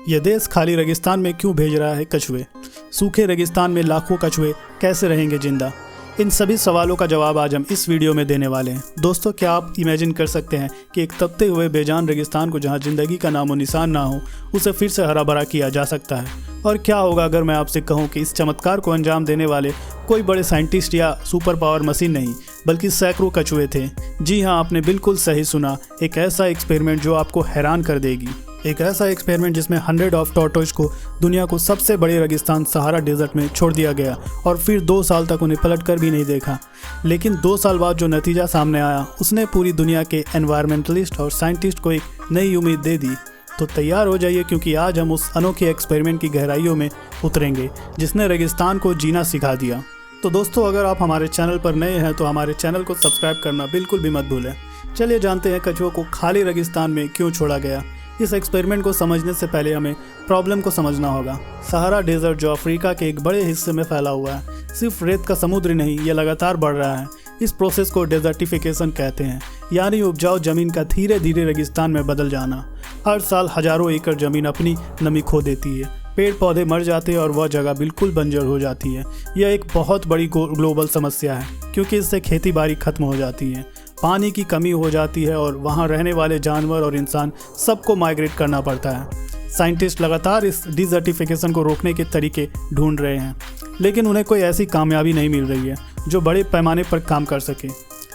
यह देश खाली रेगिस्तान में क्यों भेज रहा है कछुए? सूखे रेगिस्तान में लाखों कछुए कैसे रहेंगे जिंदा? इन सभी सवालों का जवाब आज हम इस वीडियो में देने वाले हैं। दोस्तों, क्या आप इमेजिन कर सकते हैं कि एक तपते हुए बेजान रेगिस्तान को, जहां जिंदगी का नामो निशान ना हो, उसे फिर से हरा भरा किया जा सकता है? और क्या होगा अगर मैं आपसे कहूं कि इस चमत्कार को अंजाम देने वाले कोई बड़े साइंटिस्ट या सुपर पावर मशीन नहीं, बल्कि सैकड़ों कछुए थे? जी हाँ, आपने बिल्कुल सही सुना। एक ऐसा एक्सपेरिमेंट जो आपको हैरान कर देगी। एक ऐसा एक्सपेरिमेंट जिसमें 100 ऑफ टॉर्टोइज को दुनिया को सबसे बड़े रेगिस्तान सहारा डेजर्ट में छोड़ दिया गया और फिर 2 साल तक उन्हें पलट कर भी नहीं देखा। लेकिन 2 साल बाद जो नतीजा सामने आया, उसने पूरी दुनिया के एनवायरमेंटलिस्ट और साइंटिस्ट को एक नई उम्मीद दे दी। तो तैयार हो जाइए, क्योंकि आज हम उस अनोखे एक्सपेरिमेंट की गहराइयों में उतरेंगे जिसने रेगिस्तान को जीना सिखा दिया। तो दोस्तों, अगर आप हमारे चैनल पर नए हैं तो हमारे चैनल को सब्सक्राइब करना बिल्कुल भी मत भूलें। चलिए जानते हैं कछुओं को खाली रेगिस्तान में क्यों छोड़ा गया। इस एक्सपेरिमेंट को समझने से पहले हमें प्रॉब्लम को समझना होगा। सहारा डेजर्ट जो अफ्रीका के एक बड़े हिस्से में फैला हुआ है, सिर्फ रेत का समुद्र नहीं, यह लगातार बढ़ रहा है। इस प्रोसेस को डेजर्टिफिकेशन कहते हैं, यानी उपजाऊ जमीन का धीरे धीरे रेगिस्तान में बदल जाना। हर साल हजारों एकड़ जमीन अपनी नमी खो देती है, पेड़ पौधे मर जाते हैं और वह जगह बिल्कुल बंजर हो जाती है। यह एक बहुत बड़ी ग्लोबल समस्या है, क्योंकि इससे खेती बाड़ी खत्म हो जाती है, पानी की कमी हो जाती है और वहाँ रहने वाले जानवर और इंसान सबको माइग्रेट करना पड़ता है। साइंटिस्ट लगातार इस डिजर्टिफिकेशन को रोकने के तरीके ढूंढ रहे हैं, लेकिन उन्हें कोई ऐसी कामयाबी नहीं मिल रही है जो बड़े पैमाने पर काम कर सके।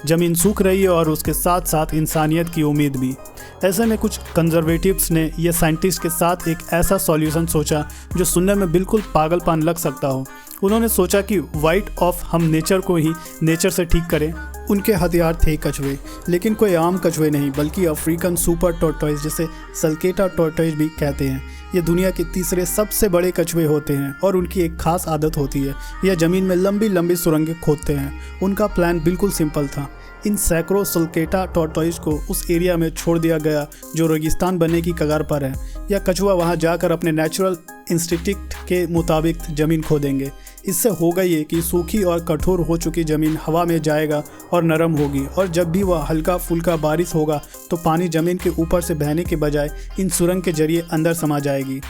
ज़मीन सूख रही है और उसके साथ साथ इंसानियत की उम्मीद भी। ऐसे में कुछ कंजर्वेटिव्स ने यह साइंटिस्ट के साथ एक ऐसा सॉल्यूशन सोचा जो सुनने में बिल्कुल पागलपन लग सकता हो। उन्होंने सोचा कि वाइट ऑफ हम नेचर को ही नेचर से ठीक करें। उनके हथियार थे कछुए, लेकिन कोई आम कछुए नहीं, बल्कि अफ्रीकन सुपर टॉर्टोइज, जिसे सल्केटा टॉर्टोइज भी कहते हैं। ये दुनिया के तीसरे सबसे बड़े कछुए होते हैं और उनकी एक खास आदत होती है, यह ज़मीन में लंबी लंबी सुरंगें खोदते हैं। उनका प्लान बिल्कुल सिंपल था। इन सैकड़ों सल्केटा टॉर्टोइज को उस एरिया में छोड़ दिया गया जो रेगिस्तान बनने की कगार पर है। यह कछुआ वहां जाकर अपने नेचुरल इंस्टिंक्ट के मुताबिक ज़मीन खोदेंगे। इससे होगा ये कि सूखी और कठोर हो चुकी ज़मीन हवा में जाएगा और नरम होगी, और जब भी वह हल्का फुल्का बारिश होगा तो पानी ज़मीन के ऊपर से बहने के बजाय इन सुरंग के जरिए अंदर समा जाएगी।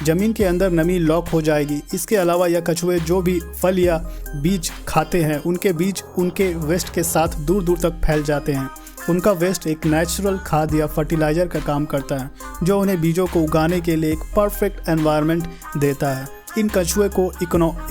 ज़मीन के अंदर नमी लॉक हो जाएगी। इसके अलावा यह कछुए जो भी फल या बीज खाते हैं, उनके बीज उनके वेस्ट के साथ दूर दूर तक फैल जाते हैं। उनका वेस्ट एक नेचुरल खाद या फर्टिलाइज़र का काम करता है, जो उन्हें बीजों को उगाने के लिए एक परफेक्ट एनवायरनमेंट देता है। इन कछुए को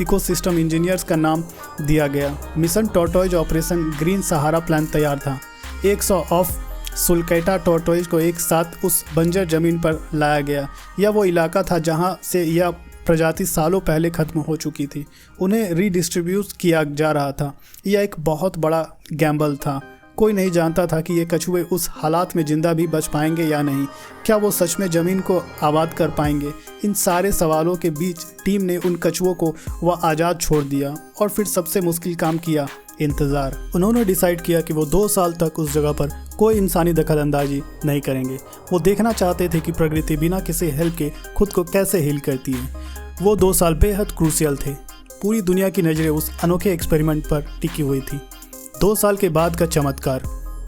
इकोसिस्टम इंजीनियर्स का नाम दिया गया। मिशन टॉर्टोइज ऑपरेशन ग्रीन सहारा प्लान तैयार था। 100 ऑफ सुल्केटा टॉर्टोइज को एक साथ उस बंजर ज़मीन पर लाया गया। यह वो इलाका था जहां से यह प्रजाति सालों पहले ख़त्म हो चुकी थी। उन्हें रीडिस्ट्रीब्यूट किया जा रहा था। यह एक बहुत बड़ा गैम्बल था। कोई नहीं जानता था कि ये कछुए उस हालात में ज़िंदा भी बच पाएंगे या नहीं। क्या वो सच में ज़मीन को आबाद कर पाएंगे? इन सारे सवालों के बीच टीम ने उन कछुओं को वह आज़ाद छोड़ दिया और फिर सबसे मुश्किल काम किया, इंतज़ार। उन्होंने डिसाइड किया कि वो 2 साल तक उस जगह पर कोई इंसानी दखलंदाजी नहीं करेंगे। वो देखना चाहते थे कि प्रकृति बिना किसी हेल्प के खुद को कैसे हील करती है। वो 2 साल बेहद क्रूशियल थे। पूरी दुनिया की नज़रें उस अनोखे एक्सपेरिमेंट पर टिकी हुई थी। 2 साल के बाद का चमत्कार।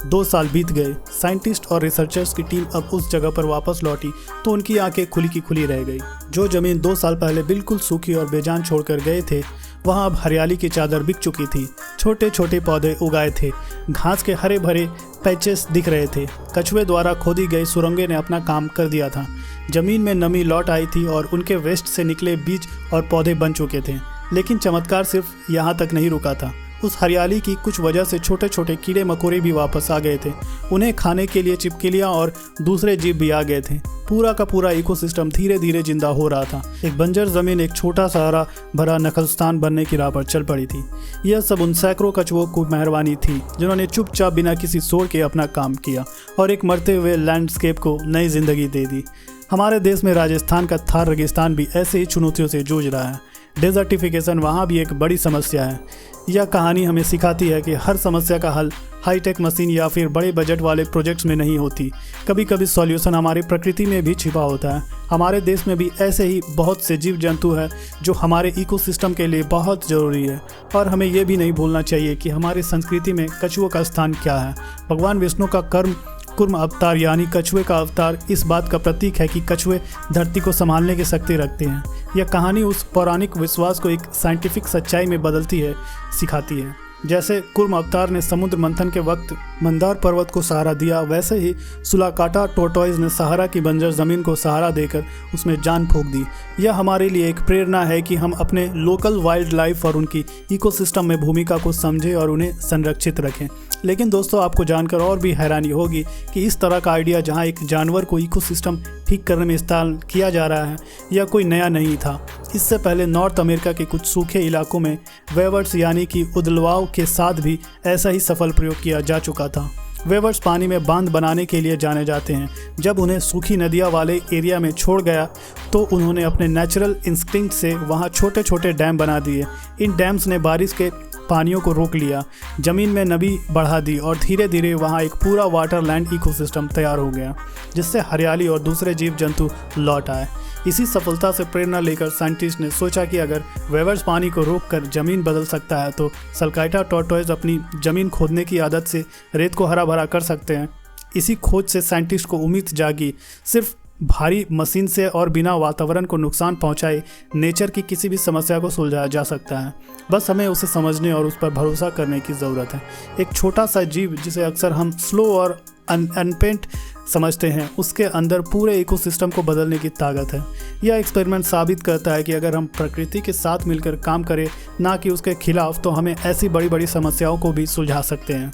2 साल बीत गए। साइंटिस्ट और रिसर्चर्स की टीम अब उस जगह पर वापस लौटी तो उनकी आंखें खुली की खुली रह गई। जो ज़मीन 2 साल पहले बिल्कुल सूखी और बेजान छोड़कर गए थे, वहाँ अब हरियाली की चादर बिक चुकी थी। छोटे छोटे पौधे उगाए थे, घास के हरे भरे पैचेस दिख रहे थे। कछुए द्वारा खोदी गई सुरंगें ने अपना काम कर दिया था। ज़मीन में नमी लौट आई थी और उनके वेस्ट से निकले बीज और पौधे बन चुके थे। लेकिन चमत्कार सिर्फ यहाँ तक नहीं रुका था। उस हरियाली की कुछ वजह से छोटे छोटे कीड़े मकोड़े भी वापस आ गए थे। उन्हें खाने के लिए छिपकलियाँ और दूसरे जीव भी आ गए थे। पूरा का पूरा इकोसिस्टम धीरे धीरे जिंदा हो रहा था। एक बंजर ज़मीन एक छोटा सा हरा भरा नखलस्तान बनने की राह पर चल पड़ी थी। यह सब उन सैकड़ों कछुओं की मेहरबानी थी, जिन्होंने चुपचाप बिना किसी शोर के अपना काम किया और एक मरते हुए लैंडस्केप को नई जिंदगी दे दी। हमारे देश में राजस्थान का थार रेगिस्तान भी ऐसे ही चुनौतियों से जूझ रहा है। डेजर्टिफिकेशन वहाँ भी एक बड़ी समस्या है। यह कहानी हमें सिखाती है कि हर समस्या का हल हाईटेक मशीन या फिर बड़े बजट वाले प्रोजेक्ट्स में नहीं होती। कभी कभी सॉल्यूशन हमारी प्रकृति में भी छिपा होता है। हमारे देश में भी ऐसे ही बहुत से जीव जंतु हैं जो हमारे इकोसिस्टम के लिए बहुत ज़रूरी है। और हमें यह भी नहीं भूलना चाहिए कि हमारी संस्कृति में कछुओं का स्थान क्या है। भगवान विष्णु का कर्म कुर्म अवतार यानी कछुए का अवतार इस बात का प्रतीक है कि कछुए धरती को संभालने की शक्ति रखते हैं। यह कहानी उस पौराणिक विश्वास को एक साइंटिफिक सच्चाई में बदलती है, सिखाती है। जैसे कुर्म अवतार ने समुद्र मंथन के वक्त मंदार पर्वत को सहारा दिया, वैसे ही सुलाकाटा टोर्टोइज ने सहारा की बंजर ज़मीन को सहारा देकर उसमें जान फूंक दी। यह हमारे लिए एक प्रेरणा है कि हम अपने लोकल वाइल्ड लाइफ और उनकी इकोसिस्टम में भूमिका को समझें और उन्हें संरक्षित रखें। लेकिन दोस्तों, आपको जानकर और भी हैरानी होगी कि इस तरह का आइडिया जहां एक जानवर को इकोसिस्टम ठीक करने में इस्तेमाल किया जा रहा है, यह कोई नया नहीं था। इससे पहले नॉर्थ अमेरिका के कुछ सूखे इलाकों में वेवर्स यानी कि उदलवाओं के साथ भी ऐसा ही सफल प्रयोग किया जा चुका था। वेवर्स पानी में बांध बनाने के लिए जाने जाते हैं। जब उन्हें सूखी नदियाँ वाले एरिया में छोड़ गया तो उन्होंने अपने नेचुरल इंस्टिंक्ट से वहाँ छोटे छोटे डैम बना दिए। इन डैम्स ने बारिश के पानियों को रोक लिया, ज़मीन में नमी बढ़ा दी और धीरे धीरे वहाँ एक पूरा वाटरलैंड इकोसिस्टम तैयार हो गया, जिससे हरियाली और दूसरे जीव जंतु लौट आए। इसी सफलता से प्रेरणा लेकर साइंटिस्ट ने सोचा कि अगर वेवर्स पानी को रोककर ज़मीन बदल सकता है तो सलकाटा टॉर्टोइज अपनी ज़मीन खोदने की आदत से रेत को हरा भरा कर सकते हैं। इसी खोज से साइंटिस्ट को उम्मीद जागी, सिर्फ भारी मशीन से और बिना वातावरण को नुकसान पहुंचाए नेचर की किसी भी समस्या को सुलझाया जा सकता है। बस हमें उसे समझने और उस पर भरोसा करने की ज़रूरत है। एक छोटा सा जीव जिसे अक्सर हम स्लो और अनपेंट समझते हैं, उसके अंदर पूरे इकोसिस्टम को बदलने की ताकत है। यह एक्सपेरिमेंट साबित करता है कि अगर हम प्रकृति के साथ मिलकर काम करें, ना कि उसके खिलाफ, तो हमें ऐसी बड़ी बड़ी समस्याओं को भी सुलझा सकते हैं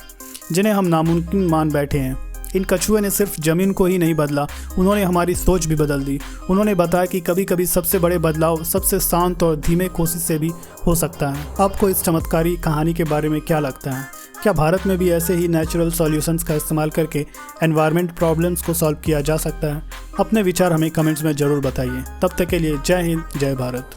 जिन्हें हम नामुमकिन मान बैठे हैं। इन कछुए ने सिर्फ ज़मीन को ही नहीं बदला, उन्होंने हमारी सोच भी बदल दी। उन्होंने बताया कि कभी कभी सबसे बड़े बदलाव सबसे शांत और धीमे कोशिश से भी हो सकता है। आपको इस चमत्कारी कहानी के बारे में क्या लगता है? क्या भारत में भी ऐसे ही नेचुरल सॉल्यूशंस का इस्तेमाल करके एनवायरनमेंट प्रॉब्लम्स को सॉल्व किया जा सकता है? अपने विचार हमें कमेंट्स में ज़रूर बताइए। तब तक के लिए जय हिंद, जय भारत।